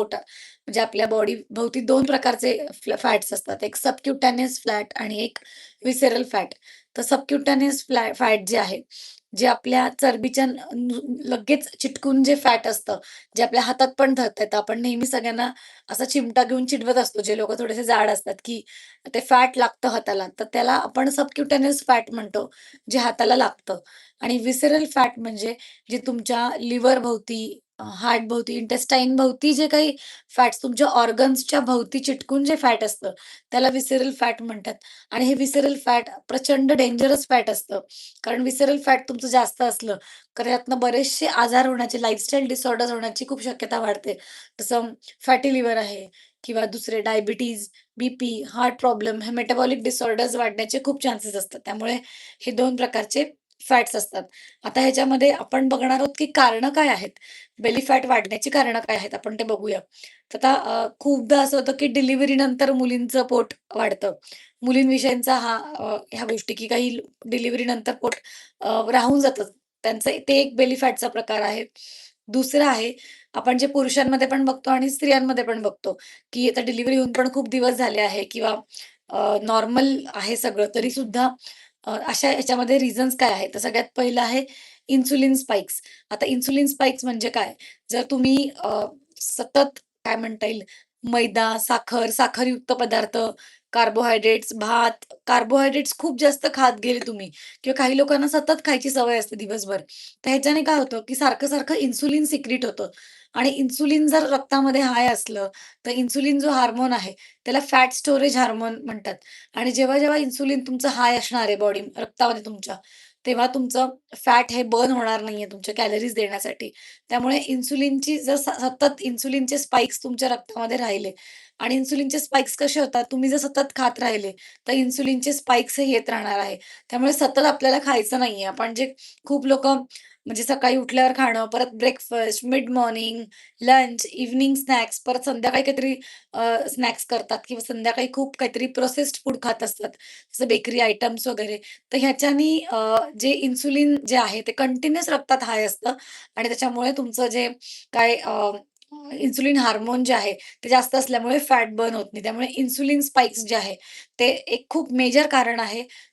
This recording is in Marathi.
म्हणजे आपल्या बॉडी भोवती 2 प्रकारचे फॅट्स असतात. एक सबक्युटॅनियस फॅट आणि एक व्हिसरल फॅट. तर सबक्युटॅनियस फॅट जे आहे, जे आपल्या चरबीच्या लगेच चिटकून जे फॅट असतं, जे आपल्या हातात पण धरता येतं. आपण नेहमी सगळ्यांना असा चिमटा घेऊन चिडवत असतो, जे लोकं थोडेसे जाड असतात, की ते फॅट लागतं हाताला. तर त्याला आपण सबक्युटॅनियस फॅट म्हणतो, जे हाताला लागतं. आणि व्हिसरल फॅट म्हणजे जे तुमच्या लिव्हरभोवती, हार्टभोवती, इंटेस्टाईनभोवती जे काही फॅट्स तुमच्या ऑर्गन्सच्या भोवती चिटकून जे फॅट असतं, त्याला व्हिसरल फॅट म्हणतात. आणि हे व्हिसरल फॅट प्रचंड डेंजरस फॅट असतं. कारण व्हिसरल फॅट तुमचं जास्त असलं, तर यातनं बरेचसे आजार होण्याची, लाईफस्टाईल डिसऑर्डर्स होण्याची खूप शक्यता वाढते. जसं फॅटी लिव्हर आहे किंवा दुसरे डायबिटीज, बीपी, हार्ट प्रॉब्लेम, हे मेटाबॉलिक डिसऑर्डर्स वाढण्याचे खूप चान्सेस असतात. त्यामुळे हे 2 प्रकारचे फॅट्स असतात. आता ह्याच्यामध्ये आपण बघणार आहोत, की कारणं काय आहेत? बेली फॅट वाढण्याची कारणं काय आहेत? आपण ते बघूया. तर आता खूपदा असं होतं, की डिलिव्हरीनंतर मुलींचं पोट वाढतं. मुलींविषयीचा ह्या गोष्टी, की काही डिलिव्हरीनंतर पोट राहून जातं. त्यांचं ते एक बेली फॅटचा प्रकार आहे. दुसरं आहे, आपण जे पुरुषांमध्ये पण बघतो आणि स्त्रियांमध्ये पण बघतो, की आता डिलिव्हरी होऊन पण खूप दिवस झाले आहे किंवा नॉर्मल आहे सगळं तरीसुद्धा अशा ह्याच्यामध्ये रिझन्स काय आहेत? तर सगळ्यात पहिलं आहे इन्सुलिन स्पाइक्स. आता इन्सुलिन स्पाइक्स म्हणजे काय? जर तुम्ही सतत काय म्हणता येईल मैदा, साखरयुक्त पदार्थ, कार्बोहायड्रेट्स, भात, कार्बोहायड्रेट्स खूप जास्त खात गेले तुम्ही किंवा काही लोकांना सतत खायची सवय असते दिवसभर. तर ह्याच्याने काय होतं, की सारखं-सारखं इन्सुलिन सिक्रीट होतं आणि इन्सुलिन जर रक्तामध्ये हाय असलं, तर इन्सुलिन जो हार्मोन आहे, त्याला फॅट स्टोरेज हार्मोन म्हणतात. आणि जेव्हा-जेव्हा इन्सुलिन तुमचं हाय असणार आहे रक्तामध्ये तुमच्या, तेव्हा तुमचं फॅट हे बर्न होणार नाहीये तुमच्या कॅलरीज देण्यासाठी. त्यामुळे इन्सुलिनची जर सतत इन्सुलिनचे स्पाइक्स तुमच्या रक्तामध्ये राहिले आणि इन्सुलिनचे स्पाइक्स कसे होतात, तुम्ही जर सतत खात राहिले, तर इन्सुलिनचे स्पाइक्स हे येत राहणार आहे. त्यामुळे सतत आपल्याला खायचं नाहीये. आपण जे खूप लोकं म्हणजे सकाळी उठल्यावर खाणं, परत breakfast, mid morning, lunch, evening snacks, परत संध्याकाळी काहीतरी स्नॅक्स करतात किंवा संध्याकाळी खूप काहीतरी प्रोसेस्ड फूड खात असतात. जसं बेकरी आयटम्स वगैरे. तर ह्याच्यानी जे इन्सुलिन जे आहे ते कंटिन्यूअस रक्तात हाय असतं आणि त्याच्यामुळे तुमचं जे काय इन्सुलिन हार्मोन जे आहे ते जास्त असल्यामुळे फॅट बर्न होत नाही. त्यामुळे इन्सुलिन स्पाइक्स जे आहे ते एक खूप मेजर कारण आहे